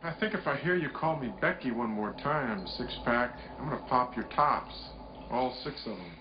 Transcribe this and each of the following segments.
I think if I hear you call me Becky one more time, six-pack, I'm gonna pop your tops. All six of them.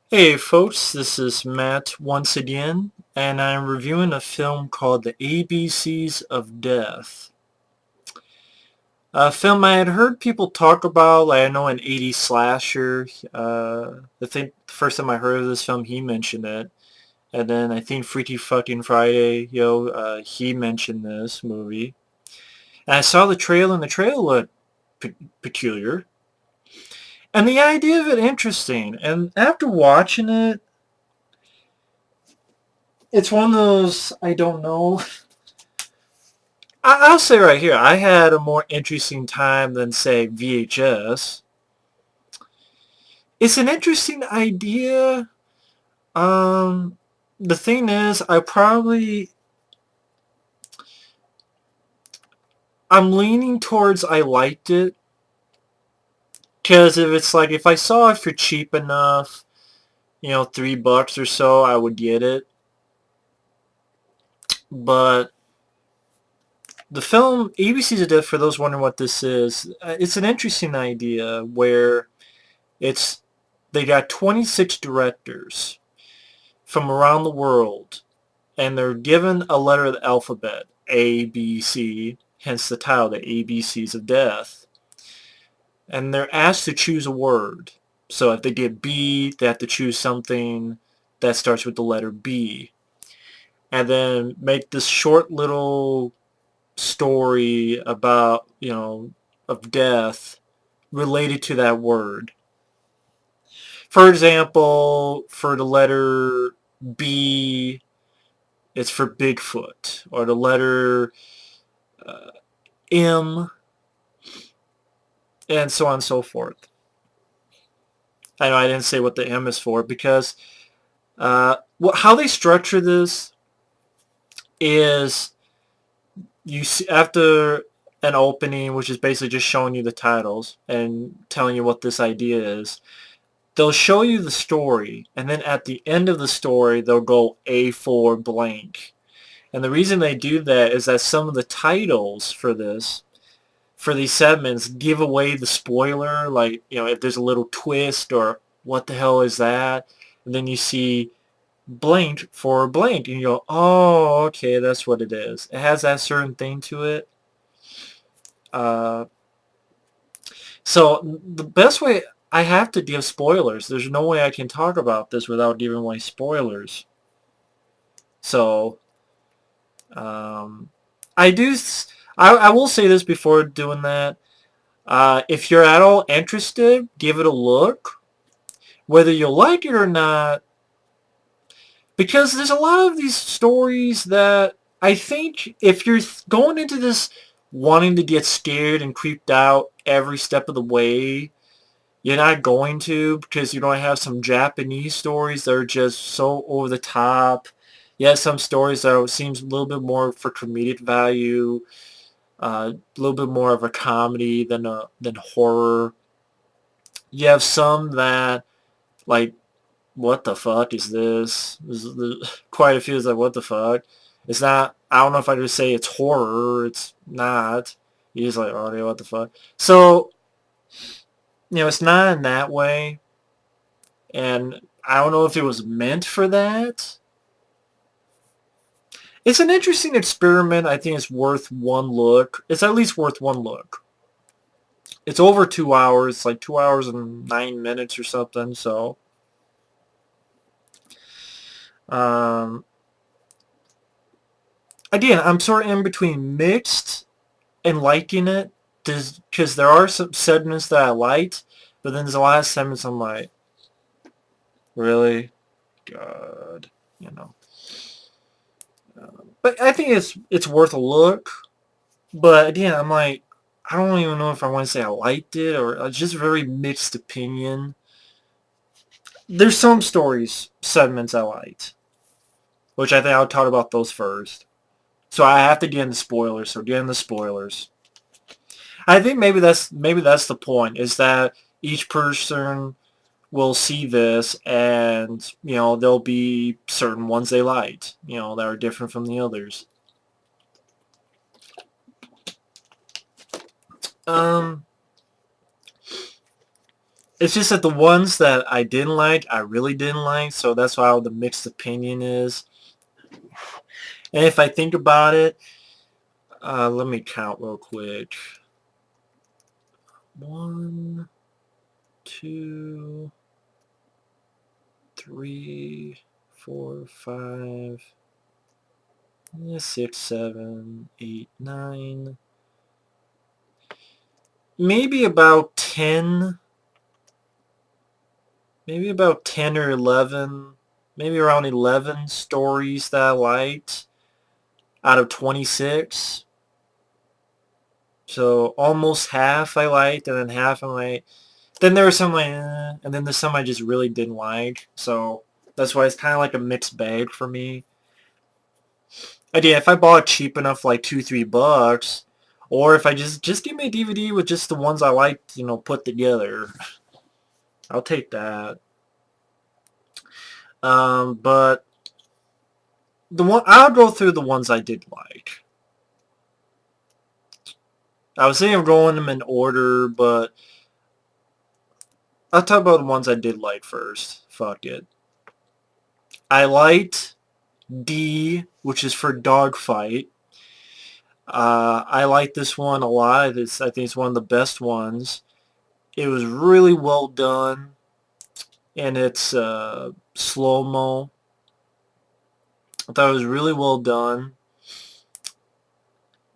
Hey folks, this is Matt once again, and I'm reviewing a film called The A.b.c.s of Death. A film I had heard people talk about, like I know an 80s slasher. I think the first time I heard of this film, he mentioned it. And then I think Freaky Fucking Friday, he mentioned this movie. And I saw the trailer, and the trailer looked peculiar. And the idea of it interesting. And after watching it, it's one of those, I don't know. I'll say right here, I had a more interesting time than, say, VHS. It's an interesting idea. The thing is, I'm leaning towards I liked it. Because if I saw it for cheap enough, $3 or so, I would get it. But the film ABC's of Death, for those wondering what this is, it's an interesting idea where they got 26 directors from around the world, and they're given a letter of the alphabet, A, B, C, hence the title, the ABCs of Death. And they're asked to choose a word. So if they get B, they have to choose something that starts with the letter B. And then make this short little story about, of death related to that word. For example, for the letter B, it's for Bigfoot. Or the letter M, and so on and so forth. I know I didn't say what the M is for because how they structure this is you see after an opening, which is basically just showing you the titles and telling you what this idea is, they'll show you the story, and then at the end of the story, they'll go A4 blank. And the reason they do that is that some of the titles for these segments give away the spoiler, like, if there's a little twist or what the hell is that, and then you see blank for blank, and you go, oh, okay, that's what it is. It has that certain thing to it. So the best way, I have to give spoilers. There's no way I can talk about this without giving away spoilers. So, I will say this before doing that. If you're at all interested, give it a look. Whether you like it or not, because there's a lot of these stories that I think if you're going into this wanting to get scared and creeped out every step of the way, you're not going to, because you don't have some Japanese stories that are just so over the top. You have some stories that seems a little bit more for comedic value, a little bit more of a comedy than horror. You have some that, like, what the fuck is this? There's quite a few is like, what the fuck? It's not, I don't know if I just say it's horror, it's not. You're just like, oh, yeah, what the fuck? So, it's not in that way. And I don't know if it was meant for that. It's an interesting experiment. I think it's worth one look. It's at least worth one look. it's over 2 hours, like 2 hours and 9 minutes or something. So, um, again, I'm sort of in between mixed and liking it, because there are some segments that I liked, but then there's a lot of segments I'm like, really, God, you know. But I think it's worth a look. But again, I'm like, I don't even know if I want to say I liked it or just very mixed opinion. There's some stories, segments I liked, which I think I'll talk about those first. So I have to get into spoilers. So get into spoilers. I think maybe that's the point, is that each person will see this, and there'll be certain ones they liked, that are different from the others. Um, it's just that the ones that I didn't like, I really didn't like, so that's why the mixed opinion is. And if I think about it, let me count real quick. 1, 2, 3, 4, 5, 6, 7, 8, 9. Maybe about 10. Maybe about 10 or 11. Maybe around 11 stories that I liked out of 26. So almost half I liked, and then half I liked. Then there were some like, and then there's some I just really didn't like. So that's why it's kind of like a mixed bag for me. Again, if I bought it cheap enough, like $2-3, or if I just give me a DVD with just the ones I liked, put together, I'll take that. But I'll go through the ones I did like. I was thinking of going them in order, but I'll talk about the ones I did like first. Fuck it. I liked D, which is for Dogfight. I like this one a lot. I think it's one of the best ones. It was really well done, and it's slow-mo. I thought it was really well done.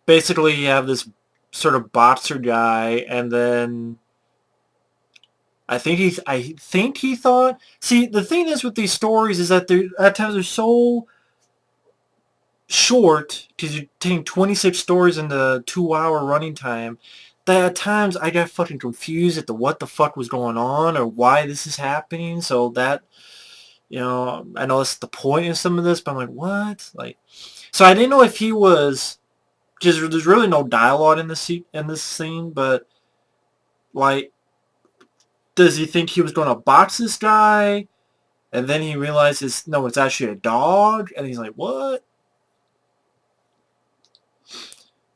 Basically, you have this sort of boxer guy, and then I think he thought. See, the thing is with these stories is that at times they're so short, because you're taking 26 stories into 2-hour running time, that at times I got fucking confused at what the fuck was going on or why this is happening. So that, I know that's the point of some of this, but I'm like, what? Like, so I didn't know if he was just, there's really no dialogue in this scene, but like, does he think he was going to box this guy? And then he realizes, no, it's actually a dog. And he's like, what?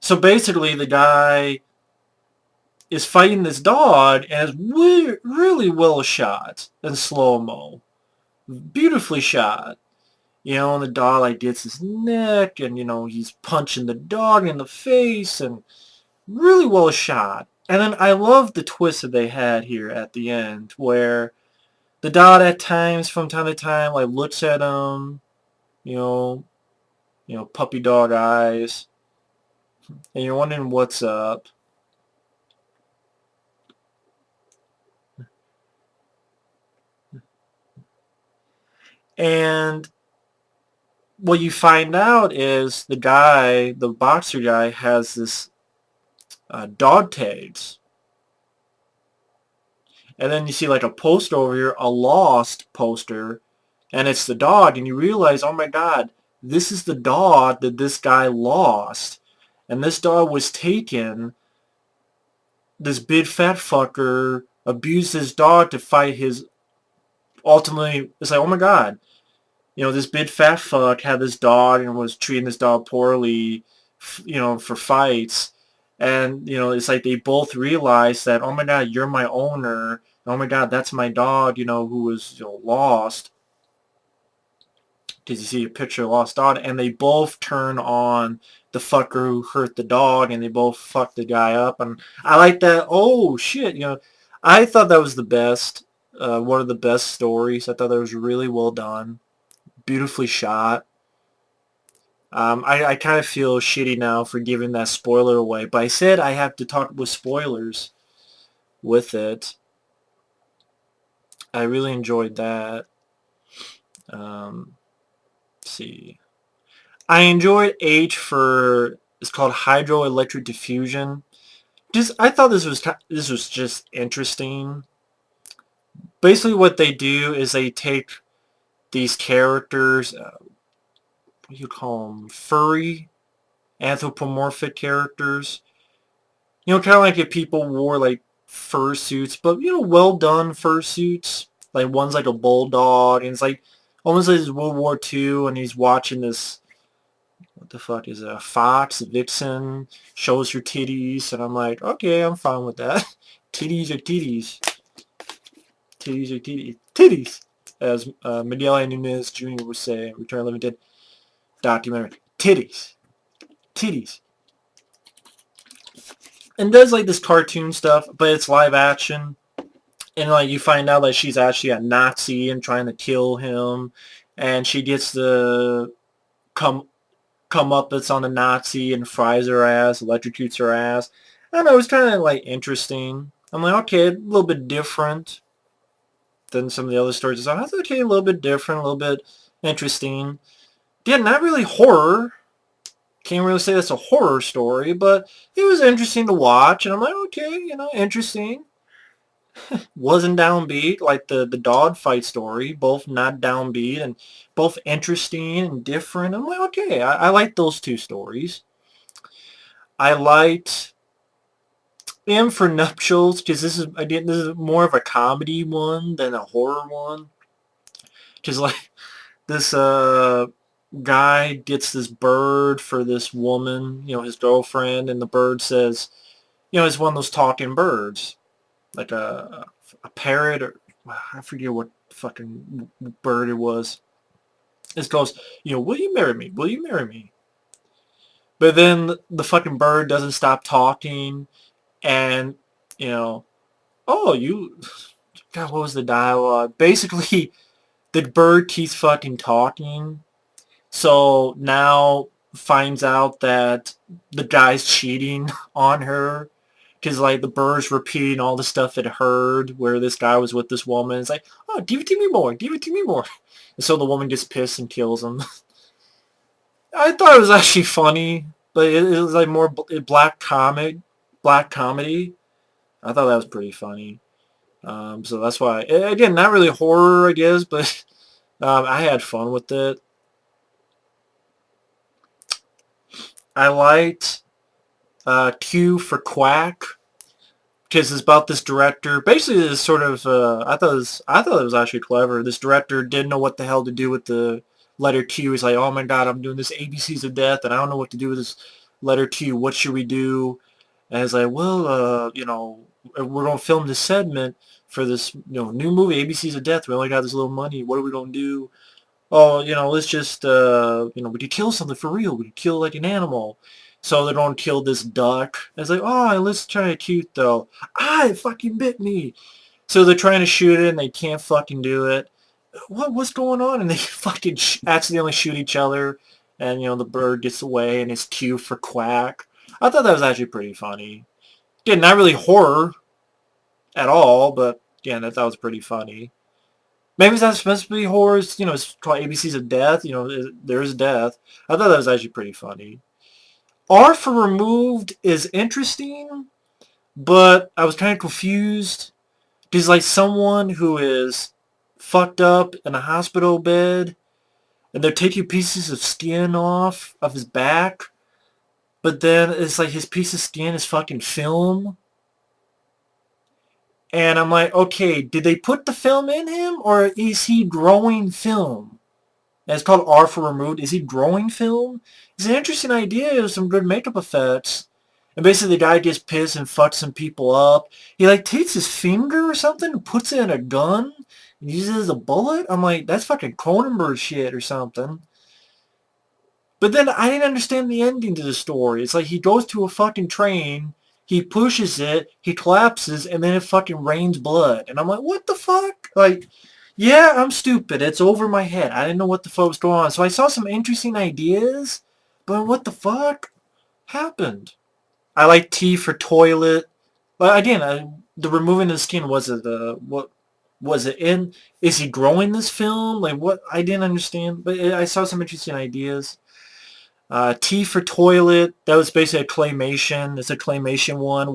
So basically, the guy is fighting this dog and is really well shot in slow-mo. Beautifully shot. And the dog like gets his neck, and he's punching the dog in the face, and really well shot. And then I love the twist that they had here at the end, where the dog at times, from time to time, like looks at him, you know, puppy dog eyes, and you're wondering what's up. And what you find out is the boxer guy, has this dog tags. And then you see like a poster over here, a lost poster, and it's the dog, and you realize, oh my god, this is the dog that this guy lost. And this dog was taken. This big fat fucker abused his dog to fight his, ultimately, it's like, oh my god, this big fat fuck had this dog and was treating this dog poorly, for fights. And, it's like they both realized that, oh my god, you're my owner. Oh my god, that's my dog, who was lost. because you see a picture of lost dog, and they both turn on the fucker who hurt the dog, and they both fuck the guy up, and I like that. Oh shit, I thought that was the best, one of the best stories. I thought that was really well done, beautifully shot. I kind of feel shitty now for giving that spoiler away, but I said I have to talk with spoilers with it. I really enjoyed that. Let's see. I enjoyed H for, it's called hydroelectric diffusion. I thought this was just interesting. Basically, what they do is they take these characters, what do you call them, furry, anthropomorphic characters. Kind of like if people wore like fursuits, but well done fursuits. Like one's like a bulldog, and it's like almost like it's World War II, and he's watching this. What the fuck is a fox, a vixen, shows her titties, and I'm like, okay, I'm fine with that. Titties are titties. Titties are titties. Titties! As Miguel Nunez Jr. would say, Return Limited documentary. Titties. Titties. And does like this cartoon stuff, but it's live action. And like you find out that she's actually a Nazi and trying to kill him. And she gets the come up that's on the Nazi and fries her ass, electrocutes her ass. I don't know, it was kind of like interesting. I'm like, okay, a little bit different than some of the other stories. I thought, okay, a little bit different, a little bit interesting. Yeah, not really horror. Can't really say that's a horror story, but it was interesting to watch. And I'm like, okay, interesting. Wasn't downbeat like the Dogfight story. Both not downbeat and both interesting and different. I'm like, okay, I like those two stories. I liked M for Nuptials because this is more of a comedy one than a horror one. Because like this guy gets this bird for this woman, his girlfriend, and the bird says, it's one of those talking birds. Like a parrot, or I forget what fucking bird it was. It goes, will you marry me? Will you marry me? But then the fucking bird doesn't stop talking, and oh, God, what was the dialogue? Basically, the bird keeps fucking talking, so now finds out that the guy's cheating on her. Because, like, the bird's repeating all the stuff it heard where this guy was with this woman. It's like, oh, give it to me more. Give it to me more. And so the woman gets pissed and kills him. I thought it was actually funny. But it was, like, more black comedy. I thought that was pretty funny. So that's why. Again, not really horror, I guess. But I had fun with it. I liked Q for Quack, because it's about this director. Basically, it's sort of I thought it was actually clever. This director didn't know what the hell to do with the letter Q. He's like, oh my god, I'm doing this a.b.c. of death, and I don't know what to do with this letter Q. What should we do? And it's like, well, we're gonna film this segment for this new movie, a.b.c. of death. We only got this little money. What are we gonna do? Oh, let's just we could kill something for real. We could kill like an animal. So they're going to kill this duck. It's like, oh, let's try it cute, though. Ah, it fucking bit me. So they're trying to shoot it, and they can't fucking do it. What's going on? And they fucking accidentally shoot each other, and, the bird gets away, and it's cute for Quack. I thought that was actually pretty funny. Again, not really horror at all, but, again, I thought it was pretty funny. Maybe it's not supposed to be horror. It's called a.b.c. of death. There is death. I thought that was actually pretty funny. R for Removed is interesting, but I was kind of confused. There's like someone who is fucked up in a hospital bed, and they're taking pieces of skin off of his back, but then it's like his piece of skin is fucking film. And I'm like, okay, did they put the film in him, or is he growing film? And it's called R for Removed. Is he growing film? It's an interesting idea with some good makeup effects. And basically the guy gets pissed and fucks some people up. He like takes his finger or something and puts it in a gun. Uses it as a bullet? I'm like, that's fucking Cronenberg shit or something. But then I didn't understand the ending to the story. It's like he goes to a fucking train, he pushes it, he collapses, and then it fucking rains blood. And I'm like, what the fuck? Like, yeah, I'm stupid. It's over my head. I didn't know what the fuck was going on. So I saw some interesting ideas, but what the fuck happened? I like T for toilet. But again, the removing the skin, was it what was it in? Is he growing this film? Like what? I didn't understand. But I saw some interesting ideas. T for toilet. That was basically a claymation. It's a claymation one.